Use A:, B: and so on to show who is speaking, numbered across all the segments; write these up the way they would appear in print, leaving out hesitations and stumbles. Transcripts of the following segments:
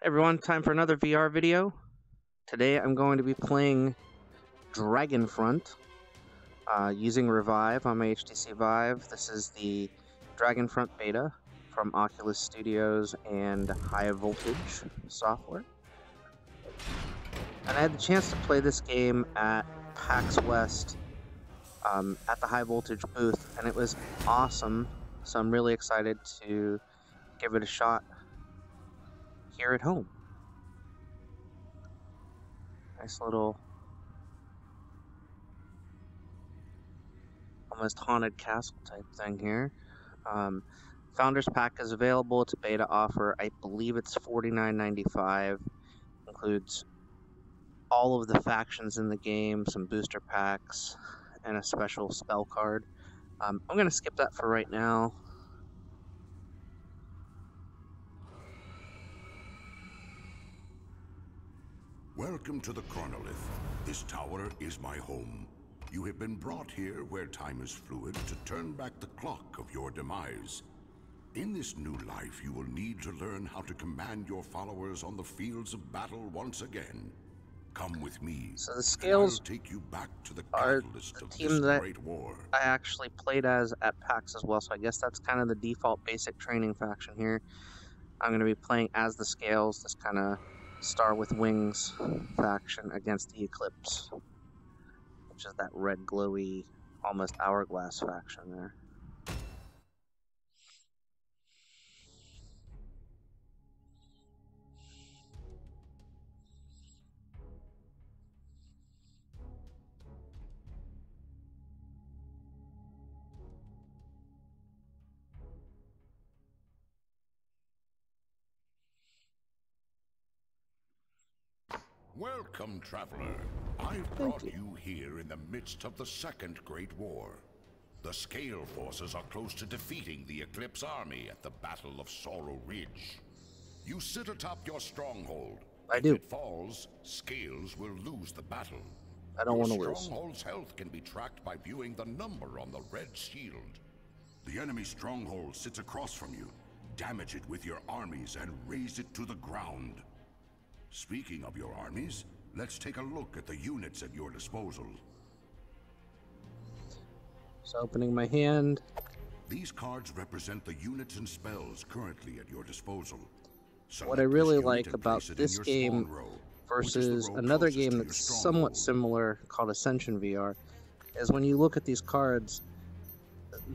A: Everyone, time for another VR video. Today I'm going to be playing Dragonfront using Revive on my HTC Vive. This is the Dragonfront beta from Oculus Studios and High Voltage software. And I had the chance to play this game at PAX West at the High Voltage booth, and it was awesome. So I'm really excited to give it a shot here at home. Nice little almost haunted castle type thing here. Founders Pack is available. It's a beta offer. I believe it's $49.95. Includes all of the factions in the game, some booster packs, and a special spell card. I'm going to skip that for right now.
B: Welcome to the Chronolith. This tower is my home. You have been brought here where time is fluid to turn back the clock of your demise. In this new life, you will need to learn how to command your followers on the fields of battle once again. Come with me.
A: So the Scales
B: take you back to the
A: are
B: catalyst
A: the
B: of
A: team
B: this
A: that
B: great war.
A: I actually played as at PAX as well, so I guess that's kind of the default basic training faction here. I'm going to be playing as the Scales, this kind of Star with Wings faction against the Eclipse, which is that red glowy, almost hourglass faction there.
B: Welcome, traveler. I've brought you here in the midst of the Second Great War. The Scale forces are close to defeating the Eclipse army at the Battle of Sorrow Ridge. You sit atop your stronghold.
A: I do.
B: If it falls, Scales will lose the battle.
A: I don't want to
B: Your
A: lose.
B: stronghold's health can be tracked by viewing the number on the red shield. The enemy stronghold sits across from you. Damage it with your armies and raze it to the ground. Speaking of your armies, let's take a look at the units at your disposal.
A: So opening my hand.
B: These cards represent the units and spells currently at your disposal.
A: What I really like about this game versus another game that's somewhat similar called Ascension VR is when you look at these cards,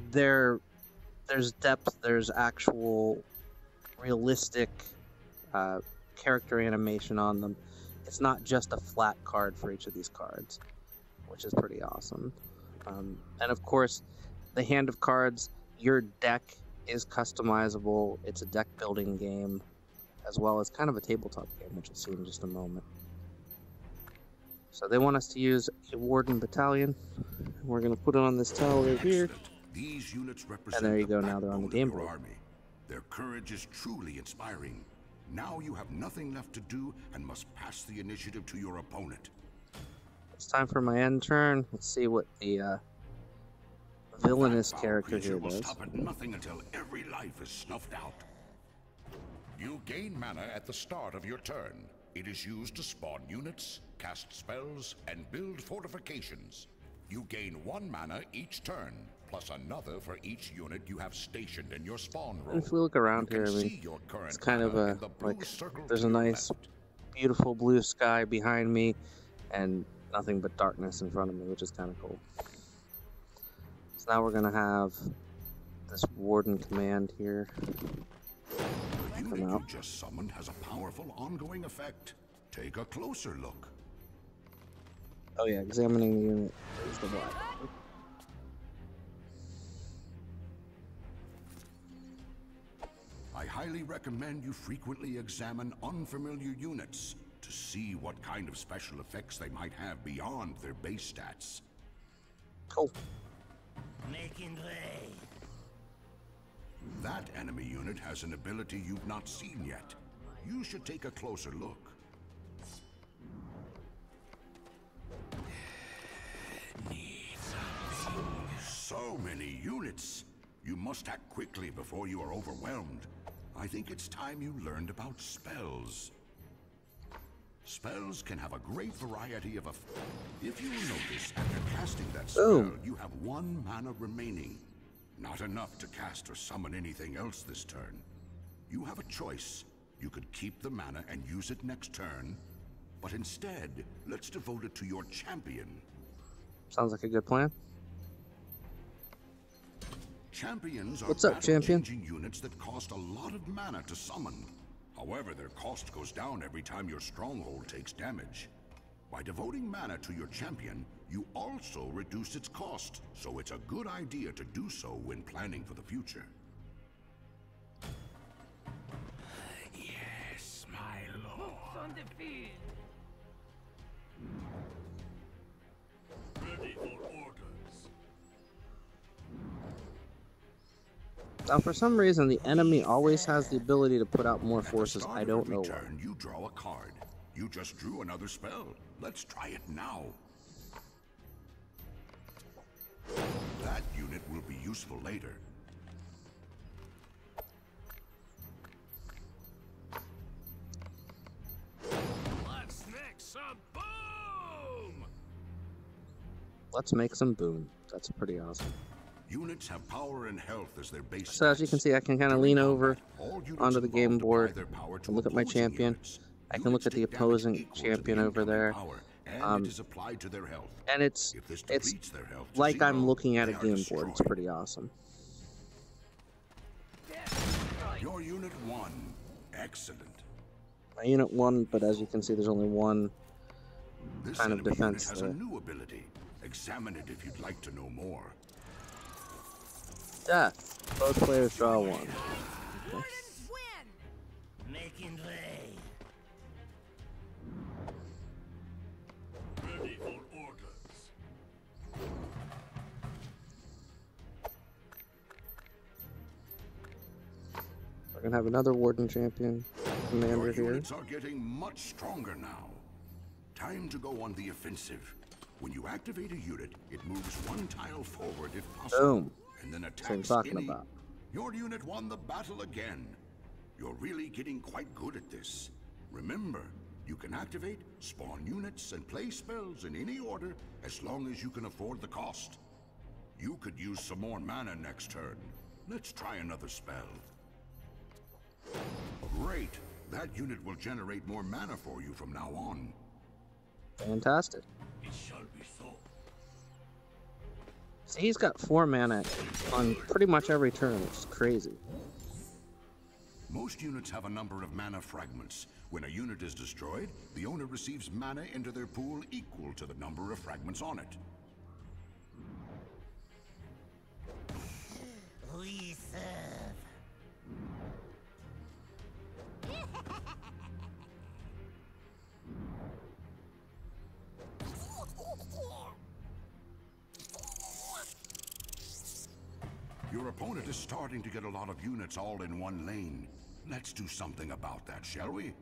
A: there's depth, there's actual realistic character animation on them. It's not just a flat card for each of these cards, which is pretty awesome. And of course, the hand of cards, your deck is customizable. It's a deck building game, as well as kind of a tabletop game, which you'll see in just a moment. So they want us to use a Warden Battalion. We're going to put it on this tower here.
B: These units represent
A: and there you go, now they're on the game board.
B: Their courage is truly inspiring. Now you have nothing left to do and must pass the initiative to your opponent.
A: It's time for my end turn. Let's see what the villainous character here does.
B: Stop at nothing until every life is snuffed out. You gain mana at the start of your turn. It is used to spawn units, cast spells, and build fortifications. You gain 1 mana each turn, plus another for each unit you have stationed in your spawn row.
A: If we look around here, I mean, it's kind of a, like, there's a nice, beautiful blue sky behind me, and nothing but darkness in front of me, which is kind of cool. So now we're going to have this Warden command here.
B: The unit you just summoned has a powerful ongoing effect. Take a closer look.
A: Oh yeah, examining the unit is the black.
B: I highly recommend you frequently examine unfamiliar units to see what kind of special effects they might have beyond their base stats.
A: Cool.
C: Making way.
B: That enemy unit has an ability you've not seen yet. You should take a closer look. So many units. You must act quickly before you are overwhelmed. I think it's time you learned about spells. Spells can have a great variety of effects. If you will notice, after casting that spell, you have 1 mana remaining. Not enough to cast or summon anything else this turn. You have a choice. You could keep the mana and use it next turn, but instead, let's devote it to your champion.
A: Sounds like a good plan.
B: Champions are
A: What's up, champion?
B: battle-changing units that cost a lot of mana to summon. However, their cost goes down every time your stronghold takes damage. By devoting mana to your champion, you also reduce its cost, so it's a good idea to do so when planning for the future.
C: Yes, my lord. On the field. Ready for orders.
A: Now, for some reason, the enemy always has the ability to put out more forces. I don't know why.
B: Turn, you draw a card. You just drew another spell. Let's try it now. That unit will be useful later.
C: Let's make some boom!
A: Let's make some boom. That's pretty awesome.
B: Units have power and health as their base.
A: So as you can see, I can kind of lean over onto the game board and look at my champion. I can look at the opposing champion over there. And it's like I'm looking at a game board. It's pretty awesome.
B: Your unit won. Excellent.
A: My unit won, but as you can see, there's only one
B: This
A: kind of
B: enemy
A: defense
B: unit has
A: there.
B: a new ability. Examine it if you'd like to know more.
A: Death. Both players draw one. Okay.
C: Making way.
B: Ready for orders.
A: We're gonna have another Warden champion commander
B: Your
A: here.
B: units are getting much stronger now. Time to go on the offensive. When you activate a unit, it moves 1 tile forward if possible.
A: Boom.
B: And then
A: That's what I'm
B: attacks
A: talking
B: any.
A: about.
B: Your unit won the battle again. You're really getting quite good at this. Remember, you can activate, spawn units, and play spells in any order as long as you can afford the cost. You could use some more mana next turn. Let's try another spell. Great. That unit will generate more mana for you from now on.
A: Fantastic.
C: It shall be so.
A: See, he's got 4 mana on pretty much every turn, which is crazy.
B: Most units have a number of mana fragments. When a unit is destroyed, the owner receives mana into their pool equal to the number of fragments on it.
C: We serve.
B: Your opponent is starting to get a lot of units all in one lane. Let's do something about that, shall we?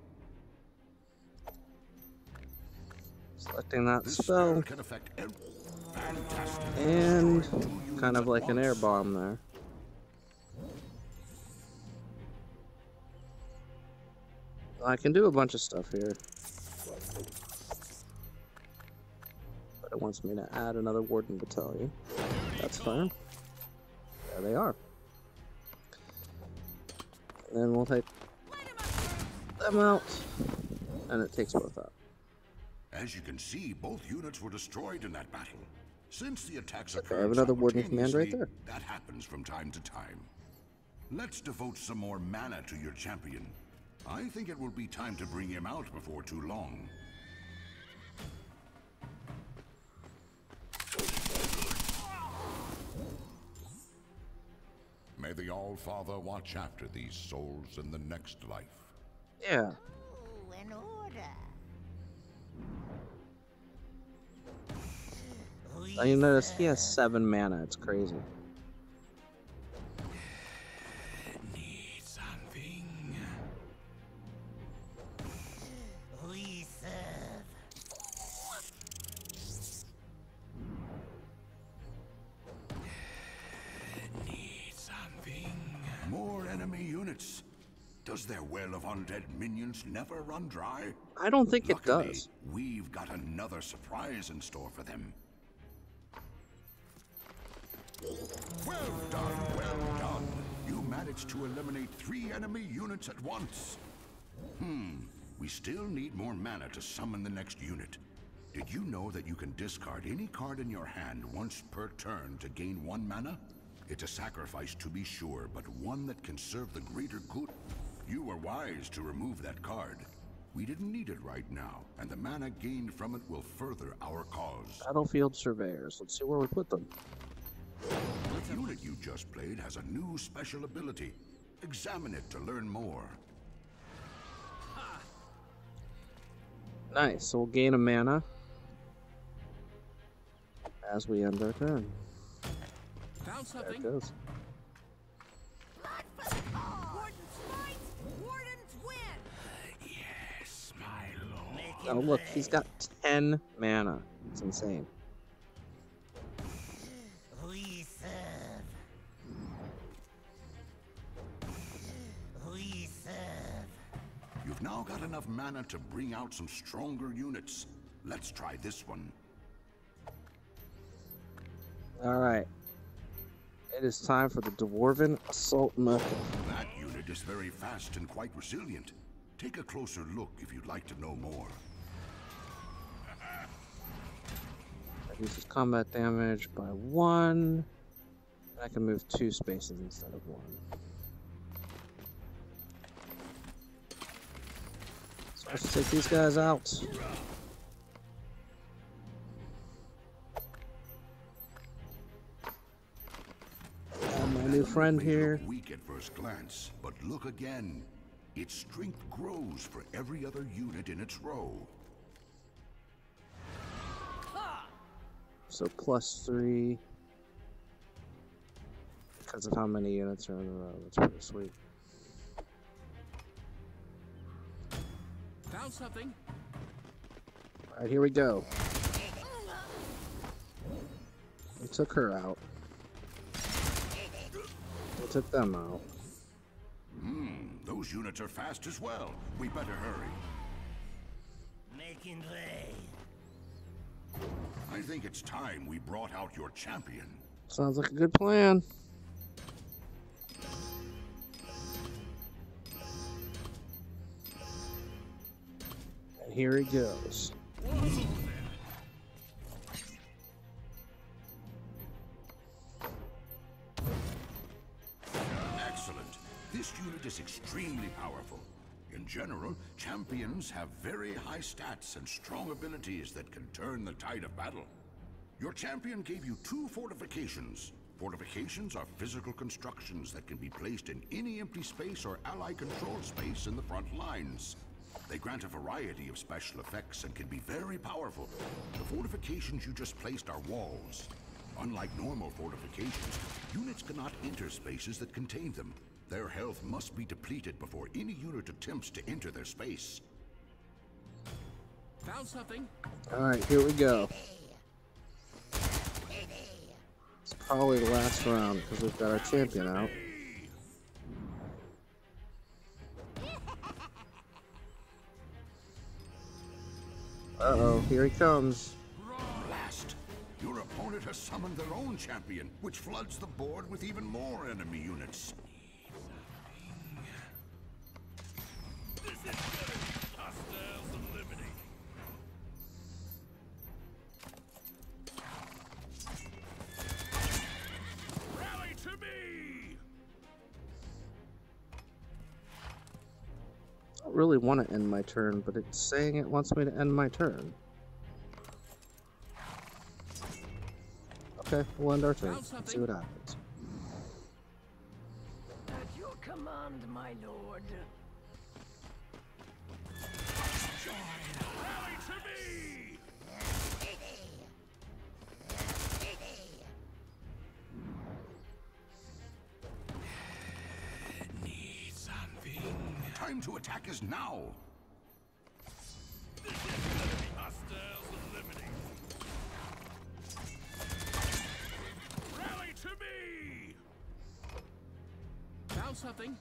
A: Selecting that
B: This
A: spell,
B: can affect every... Fantastic.
A: and
B: Two units
A: kind of
B: at
A: like an air
B: once.
A: bomb there. I can do a bunch of stuff here. But it wants me to add another Warden Battalion. That's fine. There they are. And then we'll take them out, and it takes both out.
B: As you can see, both units were destroyed in that battle. Since the attacks
A: Okay, I
B: occurred
A: have another Warden command right
B: simultaneously,
A: there.
B: that happens from time to time. Let's devote some more mana to your champion. I think it will be time to bring him out before too long. May the All-Father watch after these souls in the next life.
A: Yeah.
D: Oh, an order.
A: Now you notice he has 7 mana. It's crazy.
C: Need something.
D: We serve.
C: Need something.
B: More enemy units. Does their well of undead minions never run dry?
A: I don't think it
B: Luckily,
A: does.
B: we've got another surprise in store for them. Well done, well done. You managed to eliminate 3 enemy units at once. We still need more mana to summon the next unit. Did you know that you can discard any card in your hand once per turn to gain 1 mana? It's a sacrifice to be sure, but one that can serve the greater good. You were wise to remove that card. We didn't need it right now, and the mana gained from it will further our cause.
A: Battlefield Surveyors. Let's see where we put them.
B: The unit you just played has a new special ability. Examine it to learn more.
A: Nice. So we'll gain a mana as we end our turn.
E: Found
A: There it
E: something.
A: goes.
D: Blood for the cause! Wardens fight! Wardens win!
C: Yes, my lord.
D: Making
A: Oh, look,
D: way.
A: he's got 10 mana. It's insane.
D: We serve. We serve.
B: You've now got enough mana to bring out some stronger units. Let's try this one.
A: Alright. It is time for the Dwarven Assault Knuckle.
B: That unit is very fast and quite resilient. Take a closer look if you'd like to know more.
A: Reduces combat damage by 1. I can move 2 spaces instead of 1. So let's take these guys out. And my new friend
B: May
A: here.
B: look weak at first glance, but look again. Its strength grows for every other unit in its row.
A: So +3. Because of how many units are in a row. That's pretty sweet.
E: Found something.
A: Alright, here we go. We took her out. We took them out.
B: Those units are fast as well. We better hurry.
C: Making way.
B: I think it's time we brought out your champion.
A: Sounds like a good plan. And here he goes.
B: Excellent. This unit is extremely powerful. In general, champions have very high stats and strong abilities that can turn the tide of battle. Your champion gave you 2 fortifications. Fortifications are physical constructions that can be placed in any empty space or ally controlled space in the front lines. They grant a variety of special effects and can be very powerful. The fortifications you just placed are walls. Unlike normal fortifications, units cannot enter spaces that contain them. Their health must be depleted before any unit attempts to enter their space.
E: Found something.
A: Alright, here we go. It's probably the last round because we've got our champion out. Uh-oh, here he comes.
B: Blast! Your opponent has summoned their own champion, which floods the board with even more enemy units.
C: This is good. Hostiles eliminated. Rally to me!
A: I don't really want to end my turn, but it's saying it wants me to end my turn. Okay, we'll end our turn. Let's see what happens.
D: At your command, my lord.
C: Rally to me! Need something.
B: Time to attack is now!
C: This is enemy hostiles eliminated. Rally to me!
E: Found something.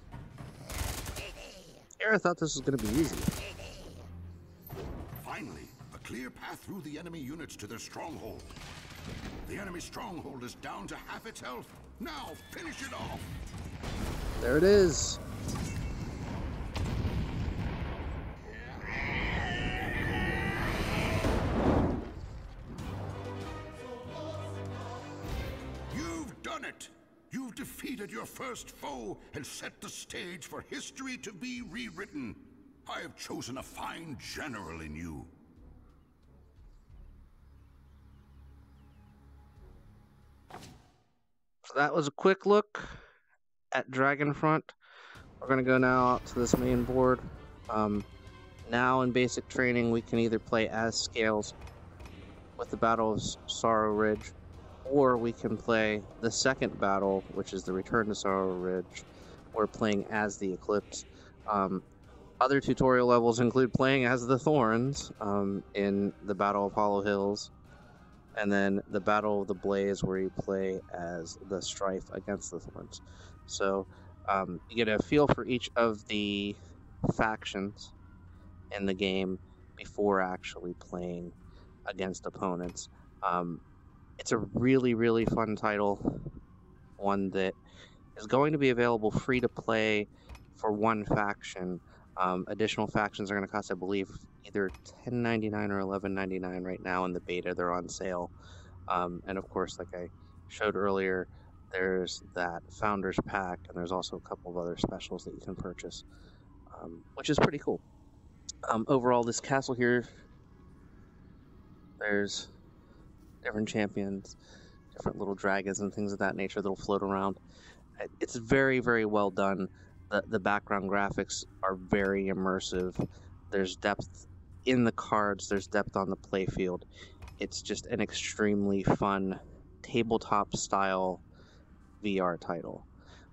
A: I thought this was going to be easy.
B: Finally, a clear path through the enemy units to their stronghold. The enemy stronghold is down to half its health. Now, finish it off!
A: There it is.
B: You've done it! You've defeated your first foe and set the stage for history to be rewritten. I have chosen a fine general in you.
A: So that was a quick look at Dragonfront. We're going to go now out to this main board. Now in basic training, we can either play as Scales with the Battle of Sorrow Ridge, or we can play the second battle, which is the Return to Sorrow Ridge. We're playing as the Eclipse. Other tutorial levels include playing as the Thorns in the Battle of Hollow Hills, and then the Battle of the Blaze, where you play as the Strife against the Thorns. So you get a feel for each of the factions in the game before actually playing against opponents. It's a really, really fun title, one that is going to be available free to play for one faction. Additional factions are going to cost, I believe, either $10.99 or $11.99 right now in the beta. They're on sale. And of course, like I showed earlier, there's that Founders Pack, and there's also a couple of other specials that you can purchase, which is pretty cool. Overall, this castle here, there's different champions, different little dragons and things of that nature that'll float around. It's very, very well done. The background graphics are very immersive. There's depth in the cards, there's depth on the playfield. It's just an extremely fun tabletop style VR title.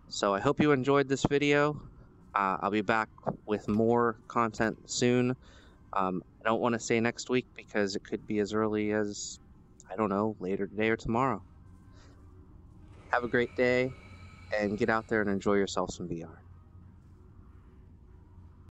A: So I hope you enjoyed this video. I'll be back with more content soon. I don't want to say next week because it could be as early as, I don't know, later today or tomorrow. Have a great day and get out there and enjoy yourself some VR.